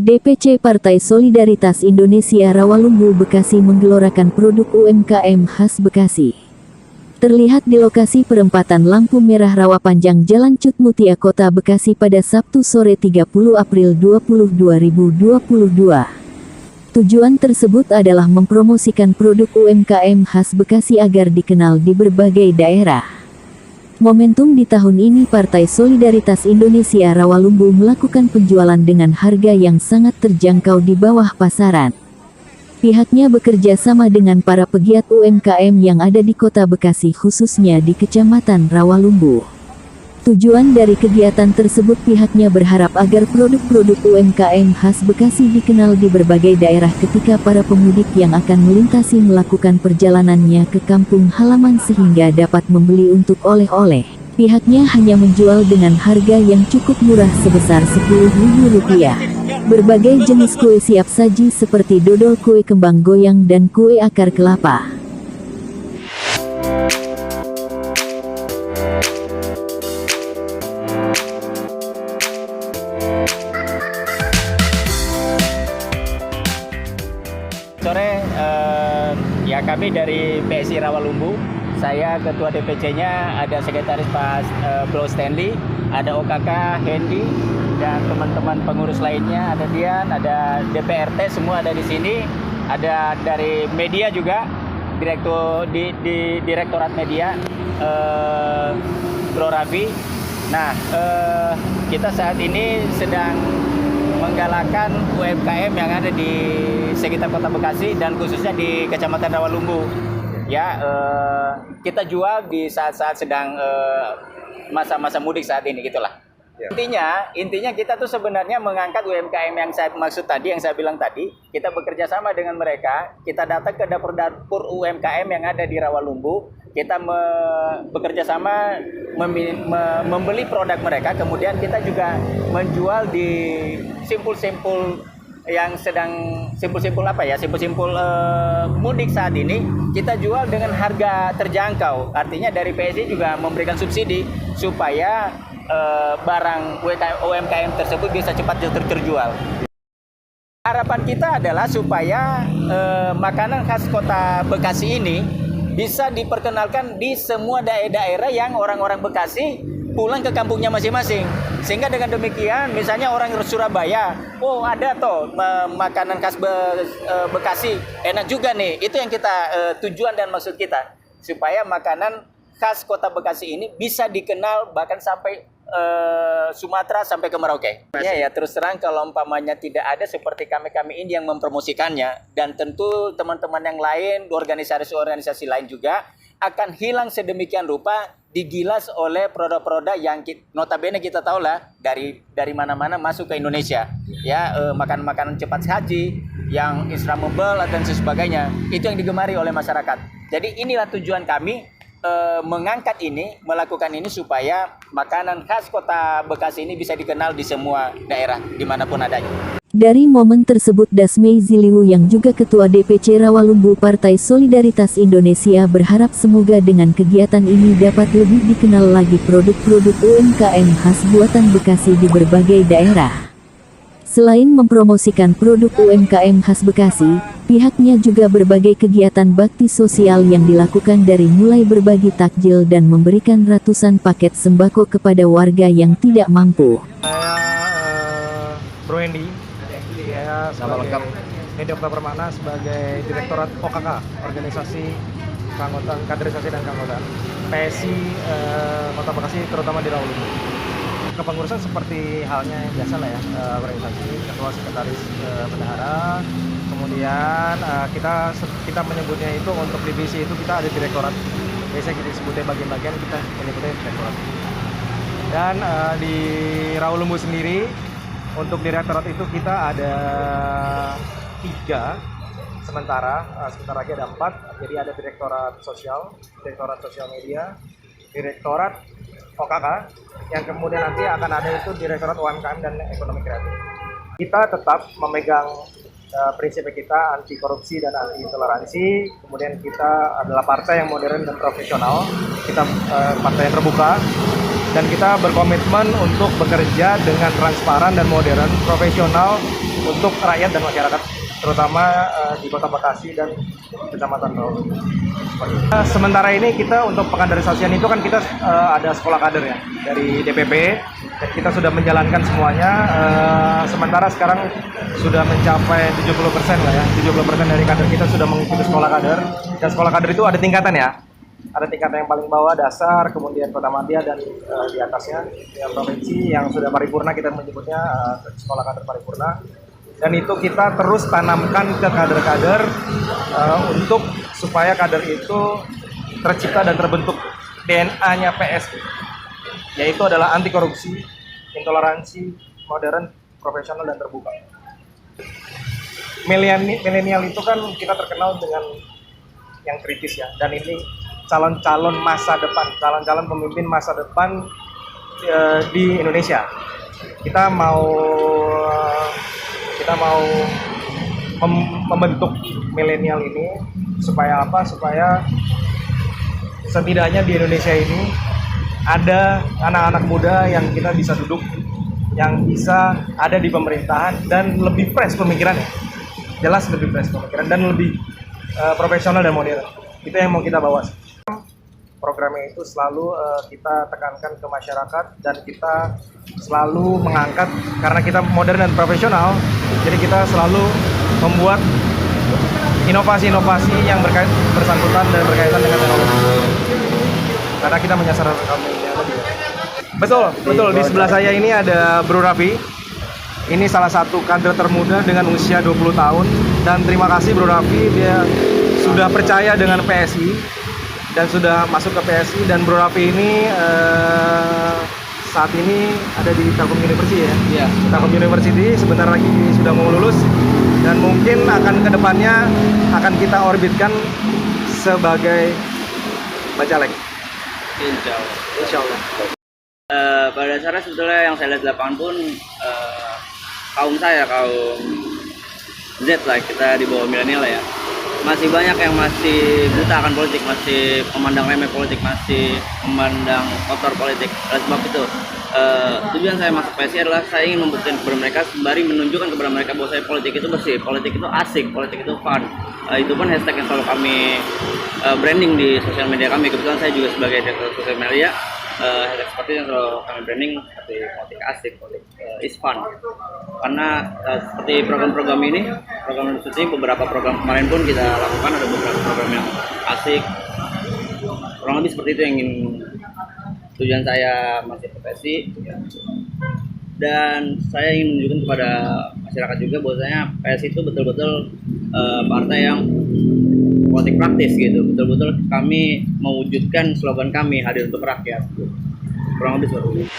DPC Partai Solidaritas Indonesia Rawalumbu Bekasi menggelorakan produk UMKM khas Bekasi. Terlihat di lokasi perempatan lampu merah Rawapanjang Jalan Cut Mutia Kota Bekasi pada Sabtu sore 30 April 2022. Tujuan tersebut adalah mempromosikan produk UMKM khas Bekasi agar dikenal di berbagai daerah. Momentum di tahun ini Partai Solidaritas Indonesia Rawalumbu melakukan penjualan dengan harga yang sangat terjangkau di bawah pasaran. Pihaknya bekerja sama dengan para pegiat UMKM yang ada di Kota Bekasi khususnya di Kecamatan Rawalumbu. Tujuan dari kegiatan tersebut pihaknya berharap agar produk-produk UMKM khas Bekasi dikenal di berbagai daerah ketika para pemudik yang akan melintasi melakukan perjalanannya ke kampung halaman sehingga dapat membeli untuk oleh-oleh. Pihaknya hanya menjual dengan harga yang cukup murah sebesar Rp10.000. Berbagai jenis kue siap saji seperti dodol, kue kembang goyang, dan kue akar kelapa. Sore, ya kami dari PSI Rawalumbu, saya ketua DPC-nya, ada sekretaris Pak Bro Stanley, ada OKK Hendy, dan teman-teman pengurus lainnya, ada Dian, ada DPRT, semua ada di sini, ada dari media juga, Direktorat Media, Bro Raffi. Nah, kita saat ini sedang menggalakkan UMKM yang ada di sekitar Kota Bekasi dan khususnya di Kecamatan Rawalumbu. Ya, kita jual di saat-saat sedang masa-masa mudik saat ini, gitulah. Ya. Intinya kita tuh sebenarnya mengangkat UMKM yang saya maksud tadi, yang saya bilang tadi. Kita bekerja sama dengan mereka. Kita datang ke dapur-dapur UMKM yang ada di Rawalumbu. Kita bekerja sama membeli produk mereka, kemudian kita juga menjual di simpul-simpul yang sedang simpul-simpul mudik saat ini. Kita jual dengan harga terjangkau. Artinya dari PSI juga memberikan subsidi supaya barang UMKM tersebut bisa cepat terjual. Harapan kita adalah supaya makanan khas Kota Bekasi ini bisa diperkenalkan di semua daerah yang orang-orang Bekasi pulang ke kampungnya masing-masing. Sehingga dengan demikian, misalnya orang Surabaya, oh ada toh makanan khas Bekasi, enak juga nih. Itu yang kita tujuan dan maksud kita, supaya makanan khas Kota Bekasi ini bisa dikenal bahkan sampai Sumatera sampai ke Merauke. Ya, terus terang kalau umpamanya tidak ada seperti kami ini yang mempromosikannya, dan tentu teman-teman yang lain, organisasi-organisasi lain juga akan hilang sedemikian rupa digilas oleh produk-produk yang notabene kita tahu lah dari mana-mana masuk ke Indonesia. Ya, makanan-makanan cepat saji yang Instagramable dan sebagainya, itu yang digemari oleh masyarakat. Jadi inilah tujuan kami mengangkat ini, melakukan ini supaya makanan khas Kota Bekasi ini bisa dikenal di semua daerah dimanapun adanya. Dari momen tersebut Dasmei Ziliwu yang juga Ketua DPC Rawalumbu Partai Solidaritas Indonesia berharap semoga dengan kegiatan ini dapat lebih dikenal lagi produk-produk UMKM khas buatan Bekasi di berbagai daerah. Selain mempromosikan produk UMKM khas Bekasi, pihaknya juga berbagai kegiatan bakti sosial yang dilakukan dari mulai berbagi takjil dan memberikan ratusan paket sembako kepada warga yang tidak mampu. Saya Bro Hendy, saya sebagai Hendy Okta Permana sebagai Direktorat OKK, Organisasi Keanggotaan Kaderisasi dan Keanggotaan PSI Kota Bekasi, terutama di Rawalumbu. Kepengurusan seperti halnya yang biasa lah ya, organisasi, ketua, sekretaris, bendahara. Kemudian kita menyebutnya itu untuk divisi itu kita ada direktorat. Biasanya kita sebutnya bagian-bagian, kita menyebutnya direktorat. Dan di Rawalumbu sendiri untuk direktorat itu kita ada 3, sementara lagi ada 4. Jadi ada direktorat sosial media, direktorat OKK, yang kemudian nanti akan ada itu direktorat UMKM dan ekonomi kreatif. Kita tetap memegang prinsip kita anti korupsi dan anti toleransi. Kemudian kita adalah partai yang modern dan profesional. Kita partai yang terbuka dan kita berkomitmen untuk bekerja dengan transparan dan modern, profesional untuk rakyat dan masyarakat, terutama di Kota Bekasi dan Kecamatan Rawamangu. Sementara ini kita untuk pengaderisasian itu kan kita ada sekolah kader ya dari DPP dan kita sudah menjalankan semuanya. Sementara sekarang sudah mencapai 70% lah ya, 70% dari kader kita sudah mengikuti sekolah kader. Dan sekolah kader itu ada tingkatan ya, ada tingkatan yang paling bawah dasar, kemudian kota madya dan di atasnya yang provinsi yang sudah paripurna, kita menyebutnya sekolah kader paripurna. Dan itu kita terus tanamkan ke kader-kader untuk supaya kader itu tercipta dan terbentuk DNA-nya PSI, yaitu adalah anti korupsi, intoleransi, modern, profesional, dan terbuka. Milenial itu kan kita terkenal dengan yang kritis ya, dan ini calon-calon masa depan, calon-calon pemimpin masa depan di Indonesia. Kita mau membentuk milenial ini supaya apa? Supaya setidaknya di Indonesia ini ada anak-anak muda yang kita bisa duduk, yang bisa ada di pemerintahan dan lebih fresh pemikirannya, jelas lebih fresh pemikiran dan lebih profesional dan modern. Itu yang mau kita bawa. Programnya itu selalu kita tekankan ke masyarakat dan kita selalu mengangkat, karena kita modern dan profesional, jadi kita selalu membuat inovasi-inovasi yang bersangkutan dan berkaitan dengan teknologi, karena kita menyasar kaum milenial. Betul. Di sebelah saya ini ada Bro Raffi. Ini salah satu kader termuda dengan usia 20 tahun, dan terima kasih Bro Raffi, dia sudah percaya dengan PSI dan sudah masuk ke PSI. Dan Bro Raffi ini saat ini ada di Telkom University ya. Iya. Telkom University sebentar lagi sudah mau lulus dan mungkin akan kedepannya akan kita orbitkan sebagai bacalek. Insya Allah. Pada dasarnya sebetulnya yang saya lihat di lapangan pun kaum Z lah, kita di bawah milenial lah ya, masih banyak yang masih buta akan politik, masih memandang remeh politik, masih memandang kotor politik. Oleh sebab itu tujuan saya masuk PSI adalah saya ingin membuktikan kepada mereka, sembari menunjukkan kepada mereka bahwa saya politik itu bersih, politik itu asik, politik itu fun. Itu pun hashtag yang selalu kami branding di sosial media kami. Kebetulan saya juga sebagai direktur sosial media, hashtag seperti yang selalu kami branding seperti politik asik, politik is fun. Karena seperti program-program ini, program seperti beberapa program kemarin pun kita lakukan, ada beberapa program yang asik, kurang lebih seperti itu yang ingin tujuan saya masih ke PSI. Dan saya ingin menunjukkan kepada masyarakat juga bahwasanya PSI itu betul-betul partai yang politik praktis gitu, betul-betul kami mewujudkan slogan kami, hadir untuk rakyat, kurang lebih seperti itu.